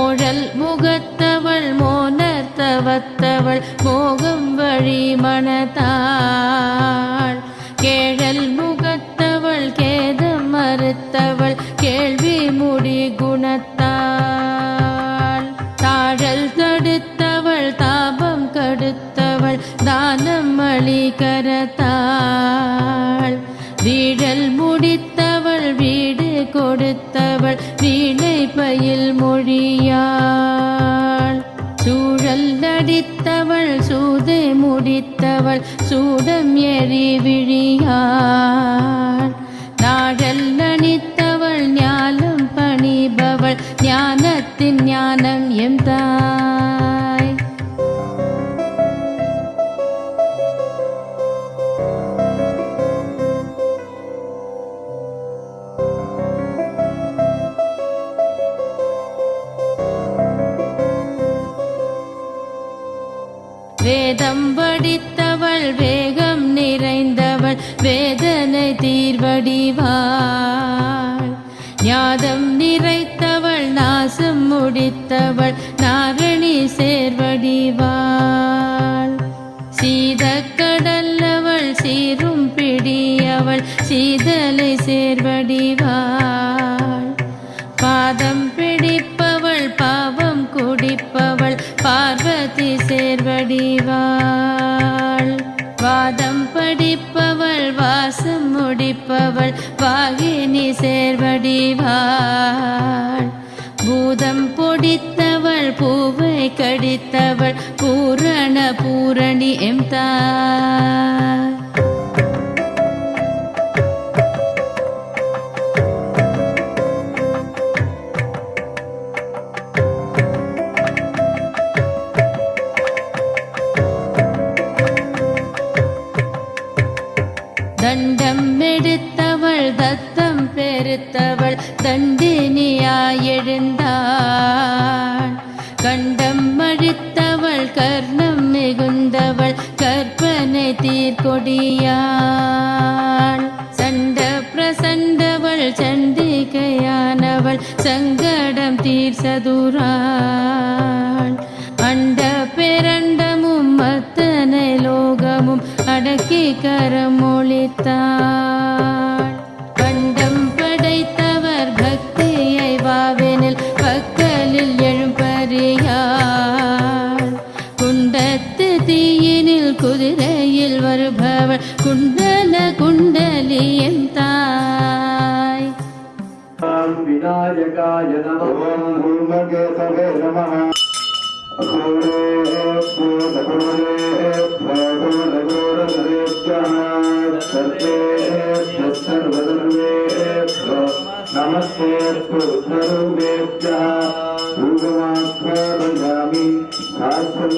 மோழல் முகத்தவள் மோனர்த்தவத்தவள் மோகம் வழி மனத்தாள் கேழல் முகத்தவள் கேதம் மறுத்தவள் கேள்வி முடி குணத்தாள் தாழல் தடுத்தவள் தாபம் கடுத்தவள் தானம் மளி கரத்தாள் வீழல் முடித்தவள் வீடு கொடுத்தவள் வீணை பயில் மொழியாள் சூழல் நடித்தவள் சூதை முடித்தவள் சூடம் எரி விழியாள் நாடல் நனித்தவள் ஞானம் பணிபவள் ஞானத்தின் ஞானம் எம் தாய். வேதம் படித்தவள் வேகம் நிறைந்தவள் வேதனை தீர்வடிவாள் ஞானம் நிறைத்தவள் நாசம் முடித்தவள் நாரணி சேர்வடிவாள் சீதக்கடல்லவள் சீரும் பிடியவள் சீதலை சேர்வடிவாள் பாதம் பிடிப்பவள் பாவம் குடிப்பவள் பார்வதி சேர்வடிவாள் வாதம் படிப்பவள் வாசம் முடிப்பவள் வாகினி சேர்வடிவாள் பூதம் பொடித்தவள் பூவை கடித்தவள் பூரண பூரணி எம் தாய். தண்டம் எடுத்தவள் தத்தம் பெருத்தவள் தண்டினியாய் எழுந்தாள் கண்டம் அழித்தவள் கர்ணம் மிகுந்தவள் கற்பனை தீர்கொடியாள் சண்ட பிரசண்டவள் சண்டிகையானவள் சங்கடம் தீர் சதுராள் அண்ட பேரண்டமும் அத்தனை லோகமும் அடக்கி கரமொழித்தாள் கண்டம் படைத்தவர் பக்தியை வாவெனில் பக்கலில் எழும்பறியாள் குண்டத்து தீயினில் குதிரையில் வருபவள் குண்டல குண்டலி என் தாய். விநாயகாய நமः. பூமகேசவே நமः. नमस्ते स्वरूपेभ्यः पूर्वमाख्यापयामि शास्त्रं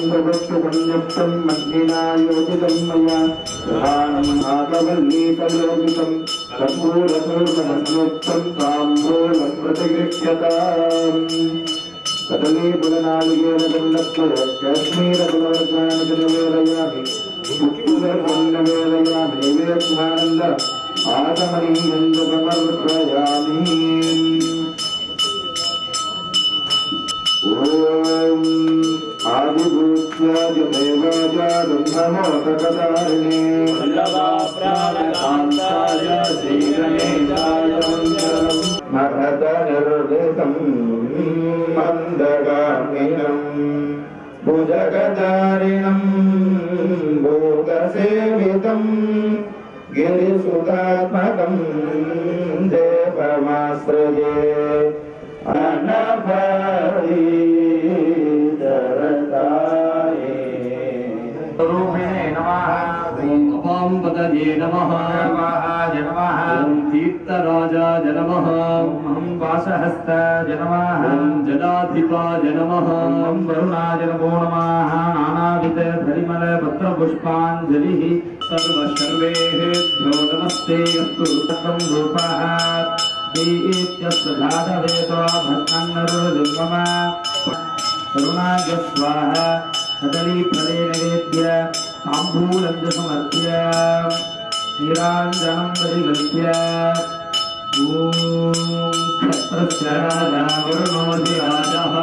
मन्दिना योजितं मया प्रधानम् आकवल्लीकयोजितं कर्पूरपूर्वमन्योक्तं ताम्बूलं प्रतिगृह्यताम् कदली बुलनालिगेरदण्डत्वय काश्मीरबुलवर्गानजनवेलयामि मुक्तिदर्पन्नवेलयामि नैवेद्यानन्द आगमनीयन्दप्रवर्तयामि. ॐ आदिभूत्याय देवाजातं नमोऽतकदारिणे वल्लभाप्राणकान्ताय श्रीगणेशाय मङ्गलम् महदनिर्देशं मन्दगामिनं भुजगधारिणं भोगसेवितं गिरिसुतात्मकं देवमाश्रये अनभारीधरताये. स्वरूपिणे नमः. ओम पदये नमः. वाहाय नमः. ओम तीर्थराजाय नमः. ओम वासहस्ताय नमः. ओम जलाधिपाय नमः. ओम वरुणाय नमो नमः. नानाविध परिमल पत्र पुष्पाञ्जलिः सर्वशर्वेभ्यो नमस्ते अस्तु ततं रूपः दीप्यस्य धातवेतो भक्तन्नरुर्जन्मम करुणाय स्वाहा कदली फले नैवेद्य ताम्बूलं च समर्प्य नीराञ्जनं परिगल्प्य ॐ क्षत्रस्य राजा वरुणो राजः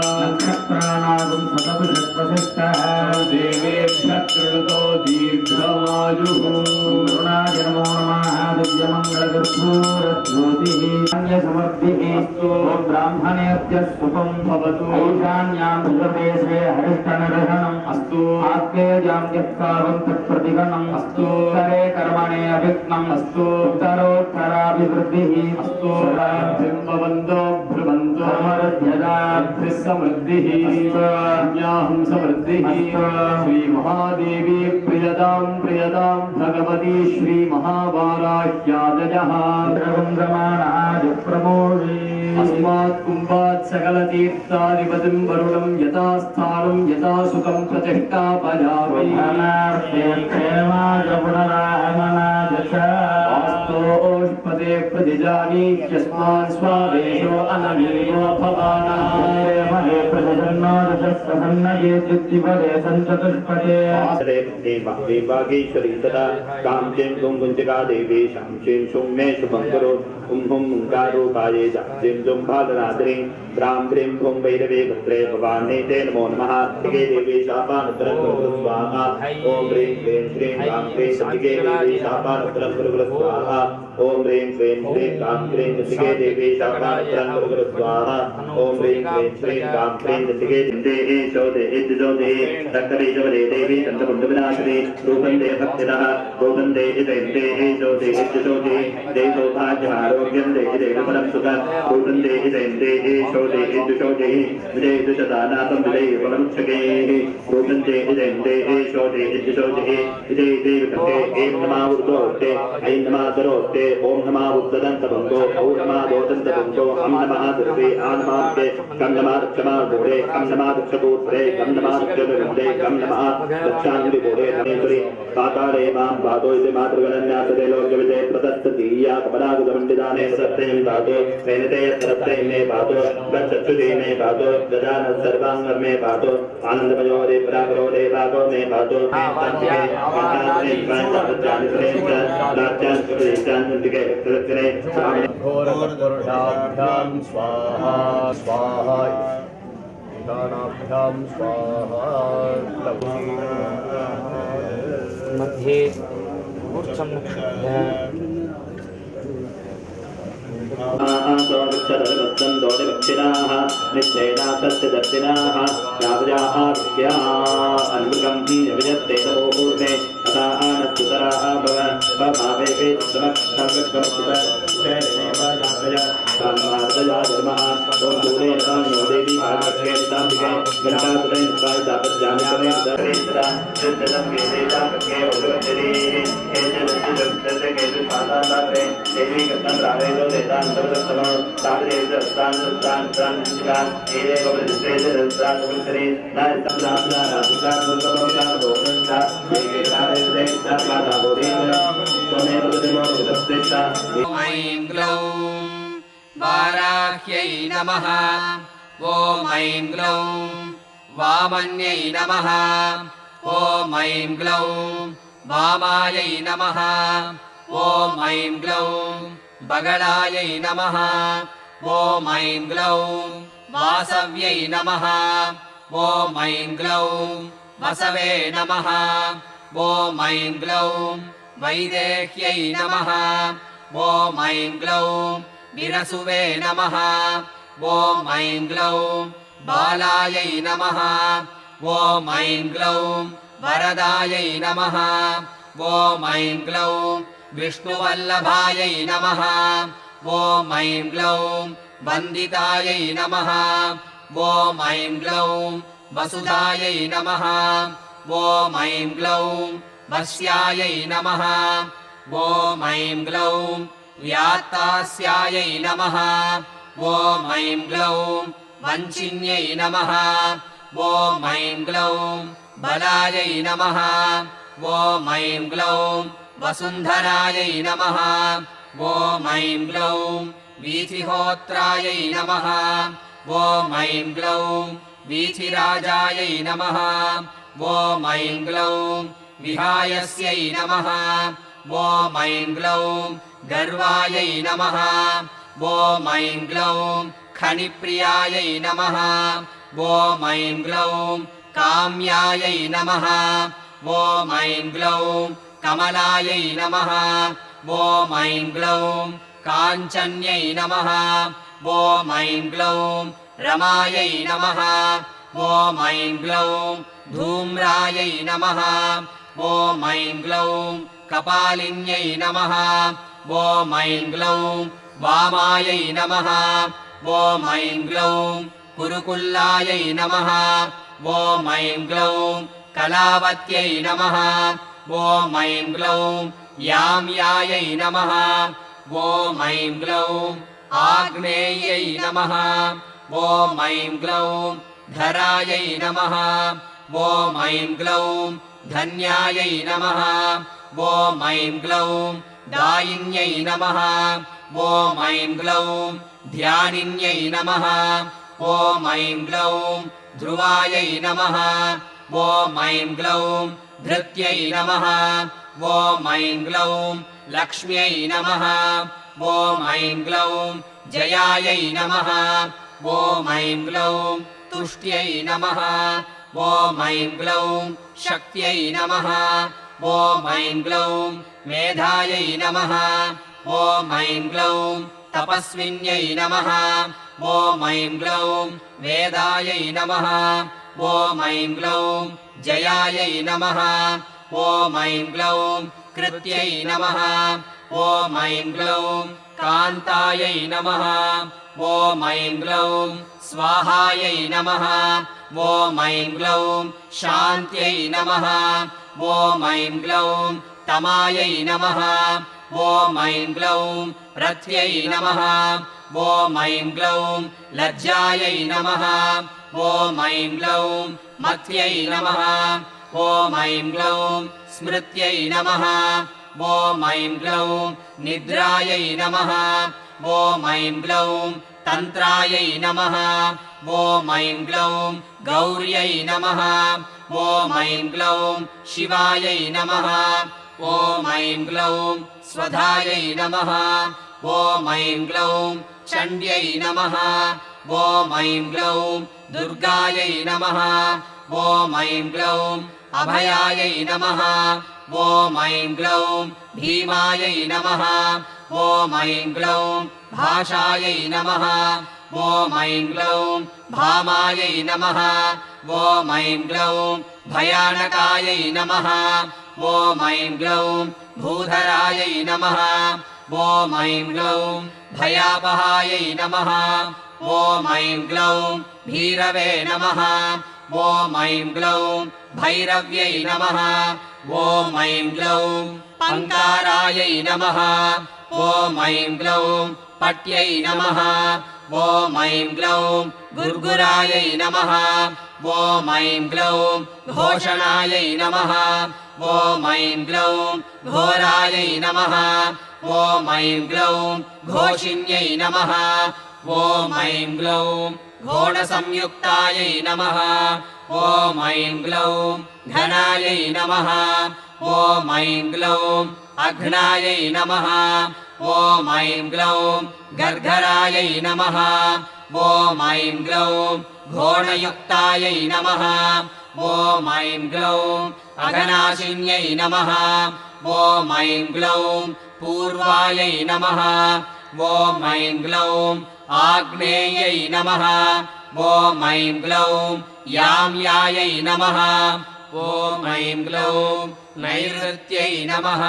समृद्धिः ॐ ब्राह्मणेभ्यः सुखं भवतु ईशान्यां प्रदेशे हरिष्ठनरहणम् अस्तु आग्नेयां यत्कावं तत्प्रतिगणम् अस्तु उत्तरे कर्मणे अभिघ्नम् अस्तु उत्तरोत्तराभिवृद्धिः अस्तु भवन्तो भ्रुवन्तो समृद्ध्यदाभिः समृद्धिः ज्ञाहं समृद्धिः श्रीमहादेवी प्रियतां प्रियतां भगवती श्रीमहावाराह्यादयः अस्मात् कुम्भात् सकलतीर्थाधिपतिं वरुणं यथा स्थानं यथा सुखं प्रतिष्ठापयामि वास्तोष्पदे प्रतिजानीत्यस्मान् स्वादेशो अनवीयो भवानः देवागेश्वरी तथा कांचीं कुंकुंचिका देवी शांचीं सौम्ये शुभं करोतु हुं ओंकारूपाये जां जुं भालरात्रि द्रां द्रीं भुं वैरवे भद्रे भवानी ते नमो नमः दिगे देवी शापानुत्तरं कुरु स्वाहा ओं ह्रीं क्लीं श्रीं गां क्लीं दिगे देवी शापानुत्तरं कुरु स्वाहा ओं ह्रीं क्लीं श्रीं गां क्लीं दिगे देवी शापानुत्तरं कुरु स्वाहा ओं ह्रीं क्लीं श्रीं गां क्लीं दिगे देहि चौदे इद्दोदे रक्तरे जवरे देवी तन्तमुण्डविनाशिनी रूपं दे भक्तिनः रूपं दे इदैन्दे चौदे इद्दोदे देवो भाग्यमारोग्यं दे देवपरं सुखं रूपं दे इदैन्दे चौदे इद्दोदे विदेशदानातं विदेवपरमुच्चके रूपं दे इदैन्दे चौदे इद्दोदे विदे देवकते एं नमः उर्दोते ऐं नमः करोते ओं नमः उद्दन्तबन्धो औं नमः दोदन्तबन्धो अं नमः दुर्वे आं नमः के कं नमः रक्षमा गोरे कं नमः रक्षगोत्रे कं नमः रक्षगोत्रे कं नमः रक्षांगि गोरे धनेश्वरी पाताले मां पादो इति मातृगणन्यासते लोकविदे प्रदत्तदीया कमलागुदमण्डिदाने सत्यं पादो वेनते यत्रत्ते मे पादो गच्छुदे मे पादो गजान सर्वांगं मे पादो आनन्दमयो रे परागरो रे पादो मे पादो सत्ये काताने कांचानि राज्यान् प्रदेशान्तिके कृत्रे घोरपुरुषाभ्यां स्वाहा स्वाहा दानाभ्यां स्वाहा मध्ये ऊर्ध्वं नक्षत्रः दोक्षरवत्तं दोडवक्षिणाः निश्चयनाथस्य यावजाहार्या अन्मृगं यविजत्ते तपोपूर्णे तथा आनस्तुतराः भवे समक्षमक्षुतमार्दया धर्मः ॐ दूरे नो देवी आगच्छेत्ताम्बिके घण्टासुरेण प्रायदापज्जामिकमे दरेन्द्रा चिन्तनं वेदेताके उद्वचरी केचन पादातात्रे देवी कथं रावेदो देतान् सर्वदत्तमो तावदेवदत्तान् एदेव प्रतिष्ठेतदत्तान् पुरुषरे नायतम्नाम्ना रासुकात्मकमोगान् बोधन्ता एकेतादेवदे तत्माता बोधेन्द्र त्वमेव प्रतिमो निरस्तेष्टा ऐं ग्लौं वाराह्यै नमः ॐ ऐं ग्लौं वामन्यै नमः ॐ ऐं ग्लौं वामायै नमः ॐ ऐं ग्लौं बगलायै नमः ॐ ऐं ग्लौं वासव्यै नमः ॐ ऐं ग्लौं वसवे नमः ॐ ऐं ग्लौं वैदेह्यै नमः ॐ ऐं ग्लौं विरसुवे नमः ॐ ऐं ग्लौं बालायै नमः ॐ ऐं ग्लौं वरदायै नमः ॐ ऐं ग्लौं विष्णुवल्लभायै नमः ॐ ऐं ग्लौं वन्दितायै नमः ॐ ऐं ग्लौं वसुधायै नमः ॐ ऐं ग्लौं वस्यायै नमः ॐ ऐं ग्लौं व्यात्तास्यायै नमः ॐ ऐं ग्लौं वञ्चिन्यै नमः ॐ ऐं ग्लौं बलायै नमः ॐ ऐं ग्लौं वसुन्धरायै नमः ॐ ऐं ग्लौं वीथिहोत्रायै नमः ॐ ऐं ग्लौं वीथिराजायै नमः ॐ ऐं ग्लौं विहायस्यै नमः ॐ ऐं ग्लौं गर्वायै नमः ॐ ऐं ग्लौं खनिप्रियायै नमः ॐ ऐं ग्लौं काम्यायै नमः ॐ ऐं ग्लौं कमलायै नमः ॐ ऐं ग्लौं काञ्चन्यै नमः ॐ ऐं ग्लौं रमायै नमः ॐ ऐं ग्लौं धूम्रायै नमः ॐ ऐं ग्लौं कपालिन्यै नमः ॐ ऐं ग्लौं वामायै नमः ॐ ऐं ग्लौं कुरुकुल्लायै नमः ॐ ऐं ग्लौं कलावत्यै नमः ॐ ऐं ग्लौं याम्यायै नमः ॐ ऐं ग्लौं आग्नेयै नमः ॐ ऐं ग्लौं धरायै नमः ॐ ऐं ग्लौं धन्यायै नमः ॐ ऐं ग्लौं दायिन्यै नमः ॐ ऐं ग्लौं ध्यानिन्यै नमः ॐ ऐं ग्लौं ध्रुवायै नमः ॐ ऐं ग्लौं धृत्यै नमः ॐ ऐं ग्लौं लक्ष्म्यै नमः ॐ ऐं ग्लौं जयायै नमः ॐ ऐं ग्लौं तुष्ट्यै नमः ॐ ऐं ग्लौं शक्त्यै नमः ॐ ऐं ग्लौं मेधायै नमः ॐ ऐं ग्लौं तपस्विन्यै नमः ॐ ऐं ग्लौं वेदायै नमः ॐ ऐं ग्लौं जयायै नमः ॐ ऐं ग्लौं कृत्यै नमः ॐ ऐं ग्लौं कान्तायै नमः ॐ ऐं ग्लौं स्वाहायै नमः ॐ ऐं ग्लौं शान्त्यै नमः ॐ ऐं ग्लौं तमायै नमः ॐ ऐं ग्लौं रथ्यै नमः ॐ ऐं ग्लौं लज्जायै नमः ॐ ऐं ग्लौं मत्यै नमः ॐ ऐं ग्लौं स्मृत्यै नमः ॐ ऐं ग्लौं निद्रायै नमः ॐ ऐं ग्लौं तन्त्रायै नमः ॐ ऐं ग्लौं गौर्यै नमः ॐ ऐं ग्लौं शिवायै नमः ॐ ऐं ग्लौं स्वधायै नमः ॐ ऐं ग्लौं चण्ड्यै नमः ॐ ऐं ग्लौं दुर्गायै नमः ॐ ऐं ग्लौं अभयायै नमः ॐ ऐं ग्लौं भीमायै नमः ॐ ऐं ग्लौं भाषायै नमः ॐ ऐं ग्लौं भामायै नमः ॐ ऐं ग्लौं भयानकायै नमः ॐ ऐं ग्लौं भूधरायै नमः ॐ ऐं ग्लौं भयापहायै नमः ॐ ऐं ग्लौं भीरवे नमः ॐ ऐं ग्लौं भैरव्यै नमः ॐ ऐं ग्लौं पङ्कारायै नमः ॐ ऐं ग्लौं पट्यै नमः ॐ ऐं ग्लौं गुर्गुरायै नमः ॐ ऐं ग्लौं घोषणायै नमः ॐ ऐं ग्लौं घोरायै नमः ॐ ऐं ग्लौं घोषिन्यै नमः ॐ ऐं ग्लौं घोणसंयुक्तायै नमः ॐ ऐं ग्लौं घनायै नमः ॐ ऐं ग्लौं अघ्नायै नमः ॐ ऐं ग्लौं गर्गरायै नमः ॐ ऐं ग्लौं घोणयुक्तायै नमः ॐ ऐं ग्लौं अघनाशिन्यै नमः ॐ ऐं ग्लौं पूर्वायै नमः ॐ ऐं ग्लौं आग्नेयै नमः ॐ ऐं ग्लौं याम्यायै नमः ॐ ऐं ग्लौं नैऋत्यै नमः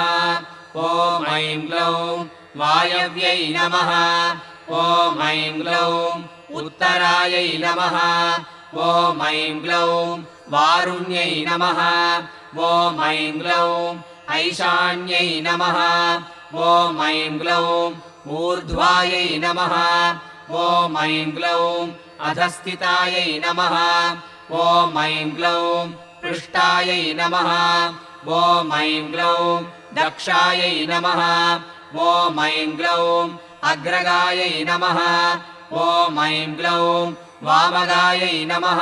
ॐ ऐं ग्लौं वायव्यै नमः ॐ ऐं ग्लौं उत्तरायै नमः ॐ ऐं ग्लौं वारुण्यै नमः ॐ ऐं ग्लौं ऐशान्यै नमः ॐ ऐं ग्लौं ऊर्ध्वायै नमः ॐ ऐं ग्लौं अधस्थितायै नमः ॐ ऐं ग्लौं पृष्ठायै नमः ॐ ऐं ग्लौं दक्षायै नमः ॐ ऐं ग्लौं अग्रगायै नमः ॐ ऐं ग्लौं वामगायै नमः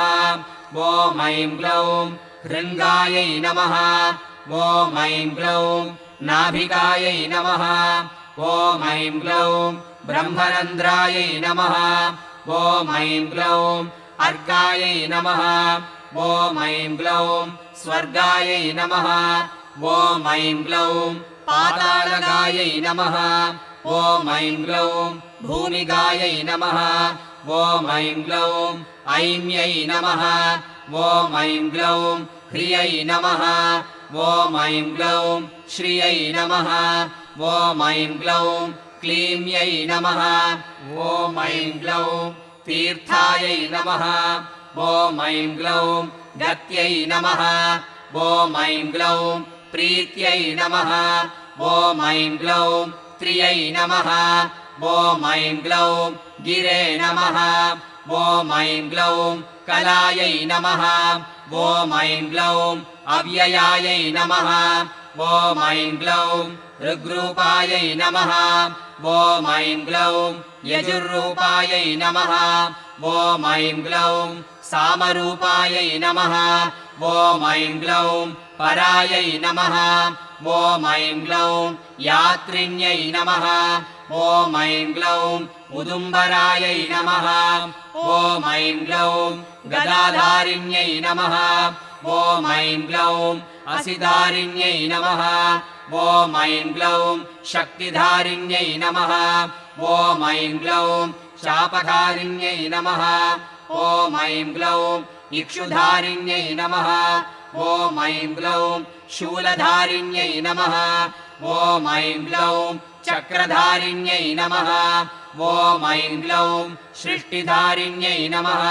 ॐ ऐं ग्लौं हृङ्गायै नमः ॐ ऐं ग्लौं नाभिकायै नमः ॐ ऐं ग्लौं ब्रह्मरन्ध्रायै नमः ॐ ऐं ग्लौं अर्कायै नमः ॐ ऐं ग्लौं स्वर्गायै नमः ॐ ऐं ग्लौं पातालगायै नमः ॐ ऐं ग्लौं भूमिगायै नमः ॐ ऐं ग्लौं ऐम्यै नमः ॐ ऐं ग्लौं ह्रियै नमः ॐ ऐं ग्लौं श्रियै नमः ॐ ऐं ग्लौं क्लीम्यै नमः ॐ ऐं ग्लौं तीर्थायै नमः ॐ ऐं ग्लौं गत्यै नमः ॐ ऐं ग्लौं प्रीत्यै नमः ॐ ऐं ग्लौं त्रियै नमः ॐ ऐं ग्लौं गिरे नमः ॐ ऐं ग्लौं कलायै नमः ॐ ऐं ग्लौं अव्ययायै नमः ॐ ऐं ग्लौं ऋग्रूपायै नमः ॐ ऐं ग्लौं यजुर्रूपायै नमः ॐ ऐं ग्लौं सामरूपायै नमः ॐ ऐं ग्लौं परायै नमः ॐ ऐं ग्लौं यात्रिण्यै नमः ॐ ऐं ग्लौं उदुम्बरायै नमः ॐ ऐं ग्लौं गदाधारिण्यै नमः ॐ ऐं ग्लौं असिधारिण्यै नमः ॐ ऐं ग्लौं शक्तिधारिण्यै नमः ॐ ऐं ग्लौं शापधारिण्यै नमः ॐ ऐं ग्लौं इक्षुधारिण्यै नमः ॐ ऐं ग्लौं शूलधारिण्यै नमः ॐ ऐं ग्लौं चक्रधारिण्यै नमः ॐ ऐं ग्लौं सृष्टिधारिण्यै नमः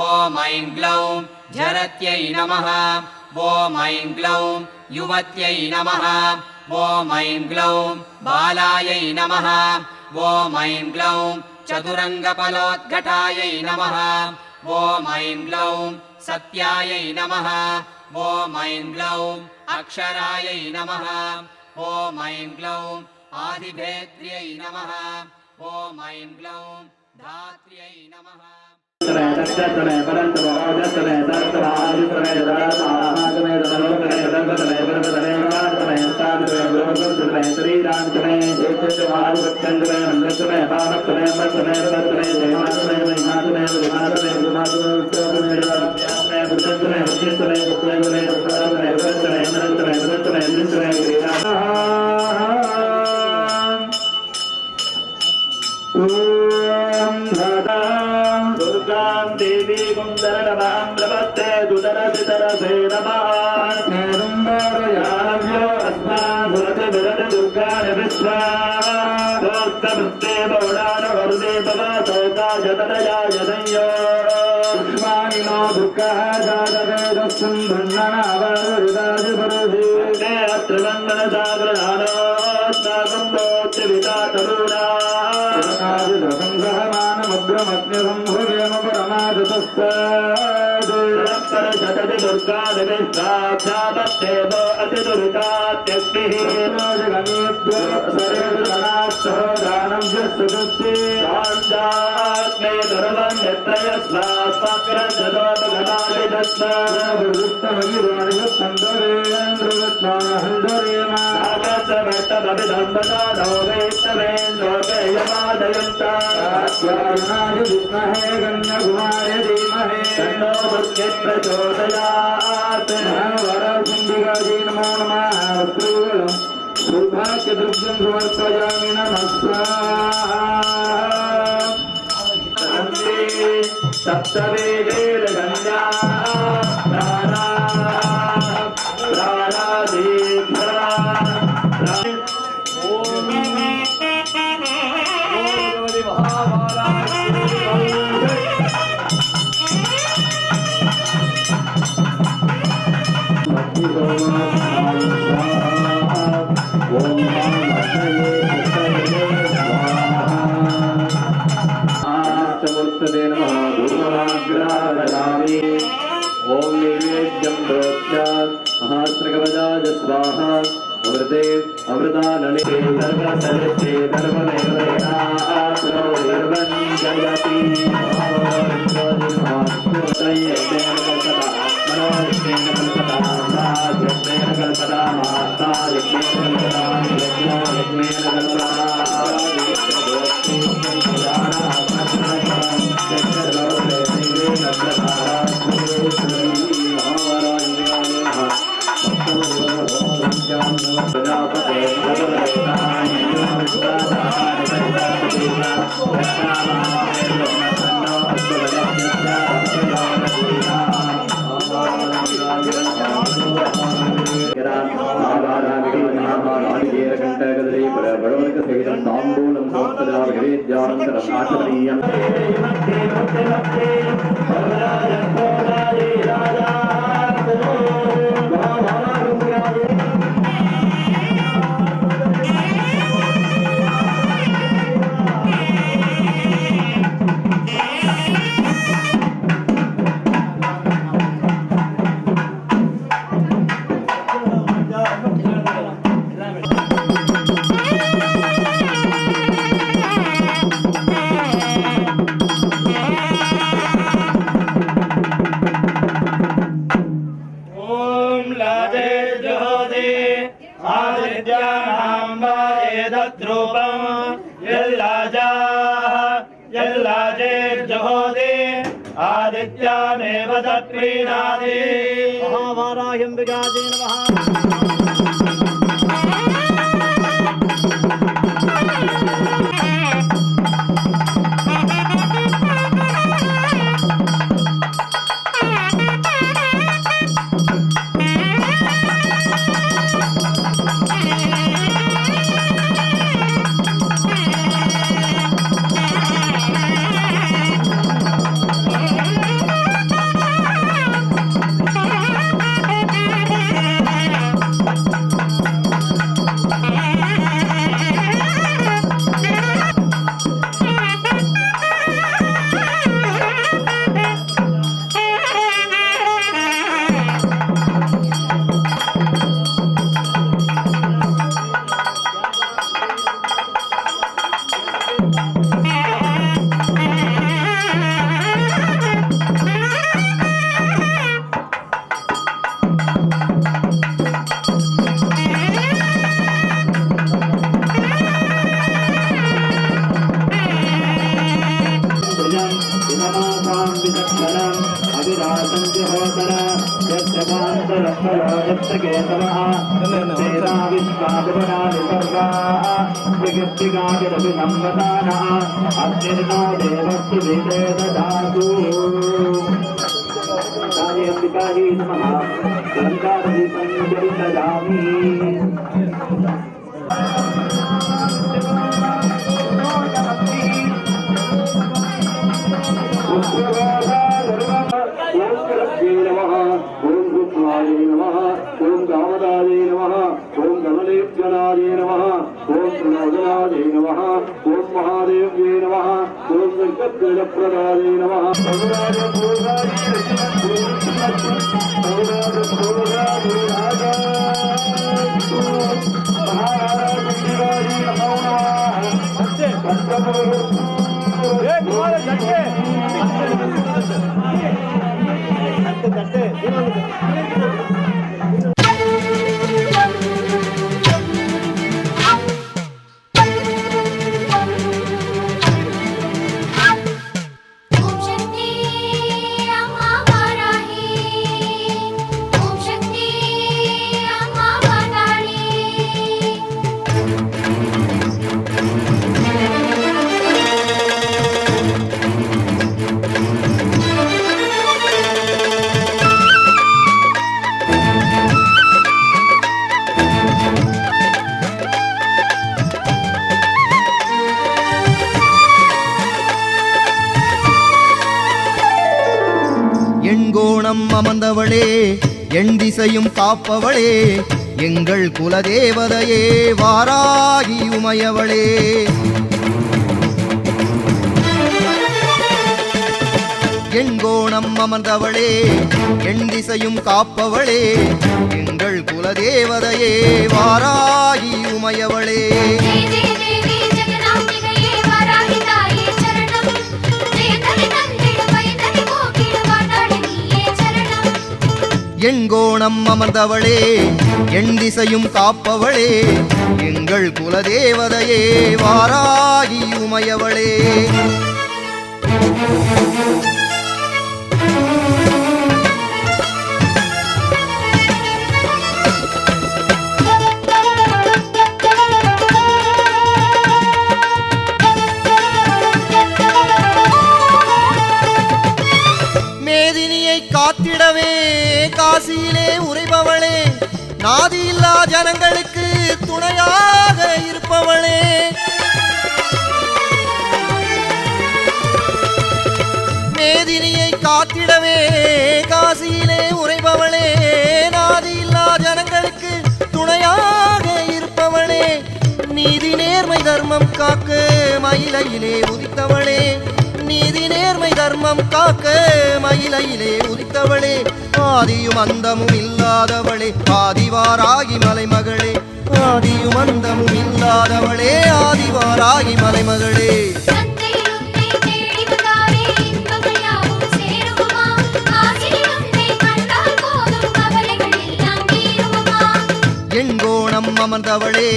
ॐ ऐं ग्लौं झरत्यै नमः ॐ ऐं ग्लौं युवत्यै नमः ॐ ऐं ग्लौं बालायै नमः ॐ ऐं ग्लौं चतुरङ्गफलोद्घटायै नमः ॐ ऐं ग्लौं सत्यायै नमः ॐ ऐं ग्लौं अक्षरायै नमः ॐ ऐं ग्लौं आदिभेद्र्यै नमः ॐ ऐं ग्लौं धात्र्यै नमः दुर्गां देवी कुन्दरनमां प्रपत्ते दुदरसितरसे नमः नेरुम्बरयाव्यो अस्मान् सुरति विरति दुर्गाणि विश्वा दोस्तवृत्ते बौडानवरुदे भवतोकाशतनयाय संयो पुष्पाणिनो दुर्गः जातवेदस्सं भण्डनावरुदादिपरुधि ते अत्र वन्दनसागरनानोस्ताकुम्भोच्चविता तरुणा मुद्रमग्निसंभुवेम परमादतस्तादुरपरशतति दुर्गादिविश्वाक्षापत्तेव अतिदुरितात्यग्निः जगमेभ्योऽप्सरेषु धनास्तः दानं यस्सुदस्ये सान्दाग्ने सर्वं यत्रयस्वास्मग्रजलोपघटालिदस्मरुस्तमगिरोणिवत्सन्दरेन्द्रवत्मानहन्दरेम आकाशभट्टमभिधम्बता नववेत्तवेन्द्रोपेयमादयन्ता स्वायुनाय विद्महे कन्याकुमारी धीमहि तन्नो दुर्गे प्रचोदयात् वरसिंहिकायै नमो नमः श्रीवलं सौभाग्यद्रव्यं समर्पयामि नमः स्वाहा सप्तवेदेर्गण्या ओम नैवेद्यं प्रोक्ष्यात् महास्त्रकवचाय स्वाहा अमृते अमृतानने सर्वसर्वे सर्वमेवैनात्रो सर्वं जयति भगवतः सहितं ताम्बूलं समर्पयामि आचरणीयम् आदित्यामेव तत्प्रीणादि महावाराह्यम्बिकायै नमः அமர்ந்தவளே எண் திசையும் காப்பவளே எங்கள் குலதேவதையே வாராகி உமையவளே எண்கோணம் அமர்ந்தவளே எண் திசையும் காப்பவளே எங்கள் குலதேவதையே வாராகி உமையவளே எண்கோணம் அமர்ந்தவளே எண் திசையும் காப்பவளே எங்கள் குலதேவதையே வாராகி உமையவளே மேதினியை காத்திடவே காசியிலே உறைபவளே நாதியில்லா ஜனங்களுக்கு துணையாக இருப்பவளே, மேதினியை காத்திடவே காசியிலே உறைபவளே, நாதியில்லா ஜனங்களுக்கு துணையாக இருப்பவளே, நீதி நேர்மை தர்மம் காக்க மயிலையிலே உதித்தவளே, நீதி நேர்மை தர்மம் காக்க மயிலையிலே உதித்தவளே, ஆதியும் அந்தமும் இல்லாதவளே, ஆதிவாராகி மலைமகளே, ஆதியும் அந்தமும் இல்லாதவளே, ஆதிவாராகி மலைமகளே. எண்கோணம் அமர்ந்தவளே,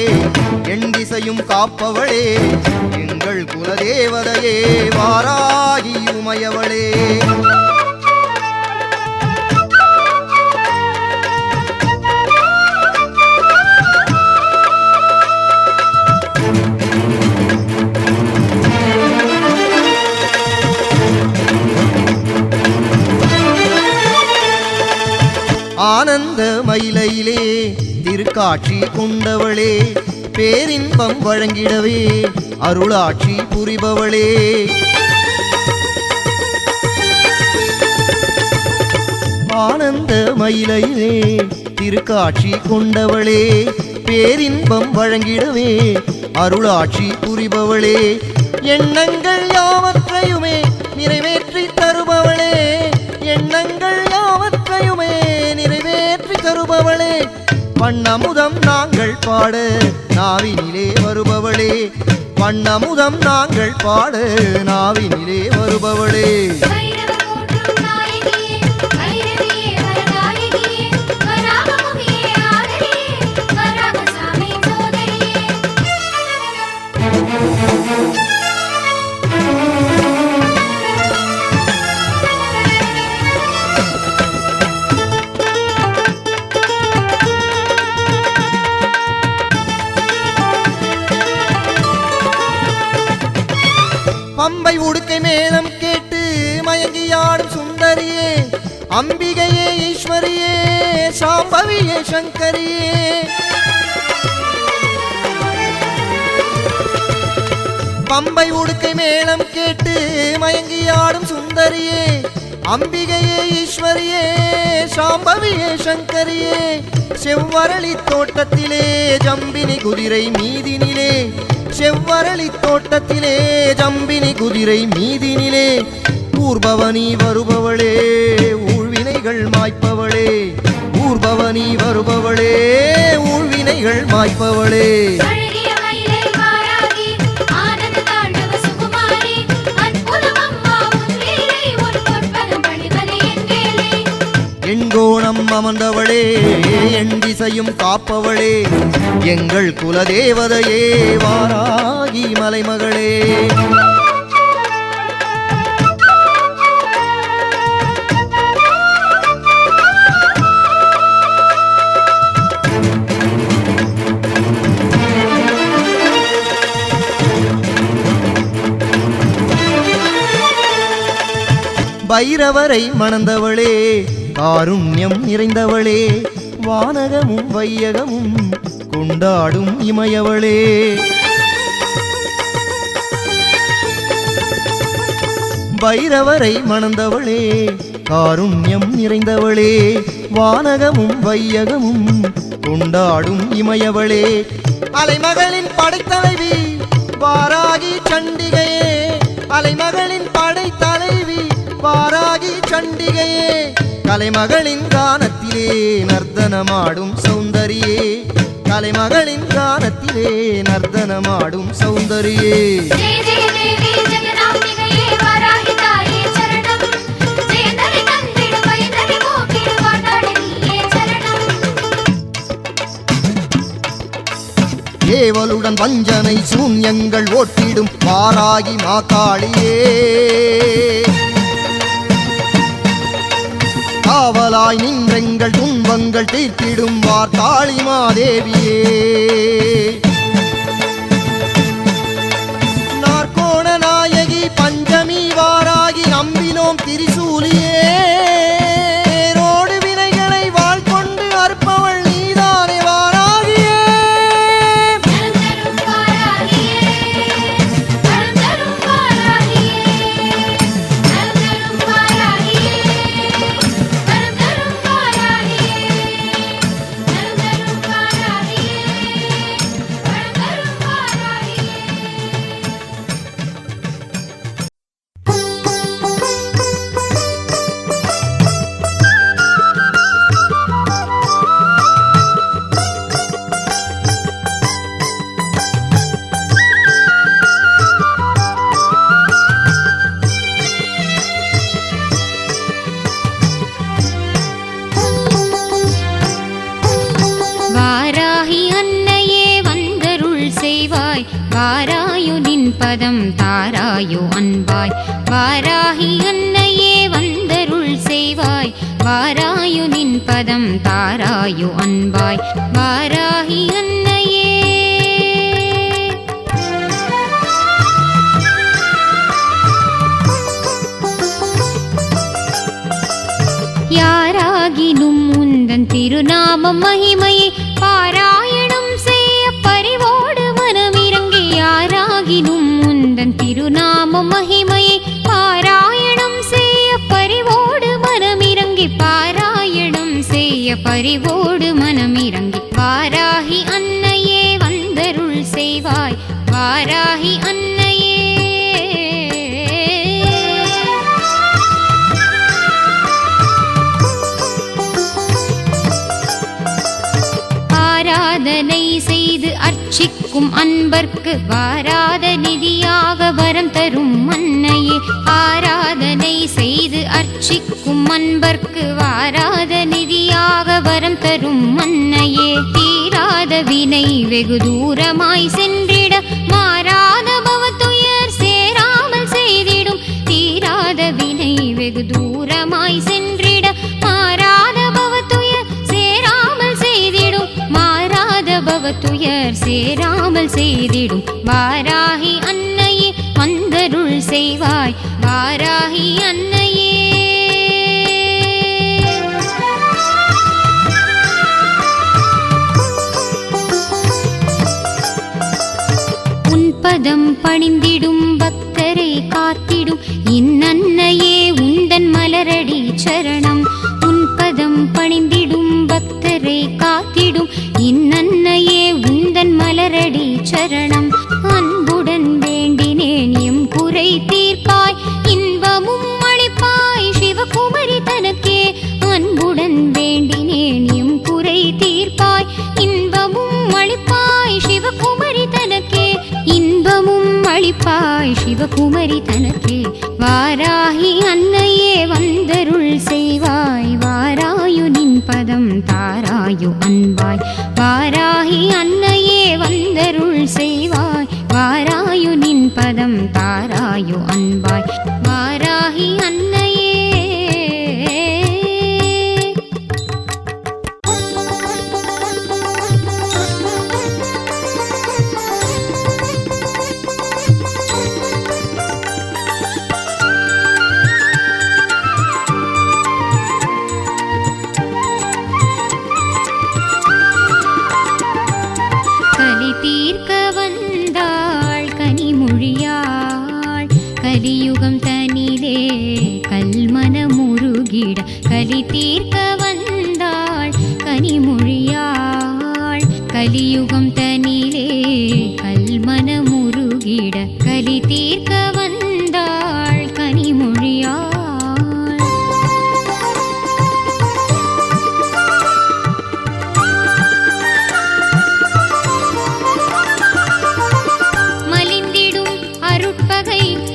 எண் திசையும் காப்பவளே, எங்கள் குலதேவதையே வாராகி உமையவளே. ஆனந்த மயிலையிலே திருக்காட்சி கொண்டவளே, பேரின்பம் வழங்கிடவே அருளாட்சி புரிபவளே, ஆனந்த மயிலையிலே திருக்காட்சி கொண்டவளே, பேரின்பம் வழங்கிடவே அருளாட்சி புரிபவளே, எண்ணங்கள் யாவற்றையுமே நிறைவேற்றி தருபவளே, எண்ணங்கள் யாவற்றையுமே நிறைவேற்றி தருபவளே, வண்ணமுதம் நாங்கள் பாட நாவினிலே வருபவளே, வண்ணமுதம் நாங்கள் பாட நாவினிலே வருபவளே. பம்பை உடுக்கை மேளம் கேட்டு மயங்கியாடும் சுந்தரியே, அம்பிகையே ஈஸ்வரியே சாம்பவியே சங்கரியே, பம்பை உடுக்கை மேளம் கேட்டு மயங்கியாடும் சுந்தரியே, அம்பிகையே ஈஸ்வரியே சாம்பவியே சங்கரியே, செவ்வரளி தோட்டத்திலே ஜம்பினி குதிரை மீதினிலே, செவ்வரளி தோட்டத்திலே ஜம்பினி குதிரை மீதினிலே, ஊர்பவனி வருபவளே ஊழ்வினைகள் மாய்ப்பவளே, ஊர்பவனி வருபவளே ஊழ்வினைகள் மாய்ப்பவளே. எண்கோணம் அமர்ந்தவளே, எண் திசையும் காப்பவளே, எங்கள் குலதேவதையே வாராகி மலைமகளே. பைரவரை மணந்தவளே, காருண்யம் நிறைந்தவளே, வானகமும் வையகமும் கொண்டாடும் இமயவளே, பைரவரை மணந்தவளே, காருண்யம் நிறைந்தவளே, வானகமும் வையகமும் கொண்டாடும் இமயவளே, அலைமகளின் படைத்தலைவி வாராகி சண்டிகையே, அலைமகளின் படைத்தலைவி வாராகி சண்டிகையே, கலைமகளின் கானத்திலே நர்த்தனமாடும் சௌந்தரியே, கலைமகளின் கானத்திலே நர்த்தனமாடும் சௌந்தரியே. ஏவலுடன் வஞ்சனை சூன்யங்கள் ஓட்டிடும் வாராகி மாகாளியே, காவலாய் நின்றெங்கள் துன்பங்கள் தீர்த்திடும் வார்த்தாளி மாதேவியே, நாற்கோண நாயகி பஞ்சமி வாராகி நம்பினோம் திரிசூலியே, ரோடு வினைகளை வாழ் கொண்டு அற்பவள் நீதானே வாராகியே. வாராயு நின் பதம் தாராயோ அன்பாய் வாராகி அன்னையே வந்தருள் செய்வாய் வாராயு நின் பதம் தாராயோ அன்பாய் வாராகி அன்னையே யாராகினும் உந்தன் திருநாமம் மகிமையை பாராயணம் செய்ய பரிவோடு மனமிறங்கி யாராகினும் உந்தன் திருநாமம் மகிமையை பாராயணம் செய்ய பரிவோடு மனமிறங்கி பாராயணம் செய்ய பரிவோடு மனமிறங்கி வாராகி அன்னையே வந்தருள் செய்வாய் வாராகி அன்னையே ஆராதனை செய்து அர்ச்சிக்கும் அன்பர்க்கு வாராத நிதியாக வரம் தரும் அன்னையே ஆராதனை செய்து அர்ச்சிக்கும் அன்பர்க்கு வாராத நிதியாக வரம் தரும் அன்னையே தீராத வினை வெகு தூரமாய் சென்றிட மாறாத பவத்துயர் சேராமல் செய்திடும் தீராத வினை வெகு தூரமாய் சென்றிட மாறாத பவத்துயர் சேராமல் செய்திடும் மாறாத பவத்துயர் சேராமல் செய்திடும் வாராகி அன்னையே வந்தருள் செய்வாய் வாராகி அன்னையே பதம் பணிந்திடும் பக்தரை காத்திடும் இன்னன்னையே உந்தன் மலரடி சரணம் உன் பதம் பணிந்திடும் பக்தரை காத்திடும் இன்னன்னையே உந்தன் மலரடி சரணம் அன்புடன் வேண்டினேன் எம் குறை தீர்ப்பாய் இன்பமும் அளிப்பாய் சிவகுமரி தனக்கே அன்புடன் வேண்டினேன் எம் குறை தீர்ப்பாய் இன்பமும் அளிப்பாய் சிவகுமரி தனக்கே இன்பமும் அளிப்பாய் சிவகுமரி தனக்கே வாராகி அன்னையே வந்தருள் செய்வாய் வாராயு நின் பதம் தாராயு அன்பாய் வாராகி அன்னையே வந்தருள் செய்வாய் வாராயு நின் பதம் தாராயு அன்பாய் வாராகி அன்னையே தீர்க்க வந்தாள் கனிமொழியாள் கலியுகம் தனிலே கல்மன முருகிட கலி தீர்க்க வந்தாள் கனிமொழியாள் கலியுகம் தனிலே கல்மன முருகிட கலி தீர்க்க வந்தாள் கனிமொழியாள்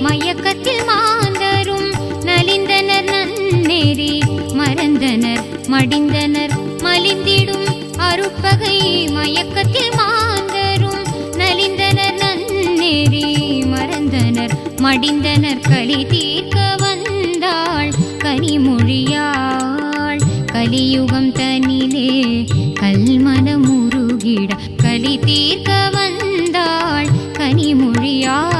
மயக்கத்தில் மாந்தரும் நலிந்தனர் நன்னேறி மறந்தனர் மடிந்தனர் மலிந்திடும் அருட்பகை மயக்கத்தில் மாந்தரும் நலிந்தனர் நன்னேறி மறந்தனர் மடிந்தனர் களி தீர்க்க வந்தாள் கனிமொழியாள் கலியுகம் தனிலே கல்மன முருகிட களி தீர்க்க வந்தாள் கனிமொழியாள்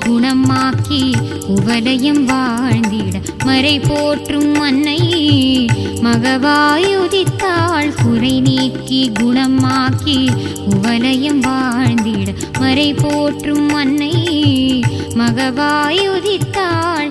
குணமாக்கி உவலயம் வாழ்ந்திட மறை போற்றும் அன்னை மகவாயுதித்தாள் குறை நீக்கி குணமாக்கி உவலயம் வாழ்ந்திட மறை போற்றும் அன்னை மகவாயுதித்தாள்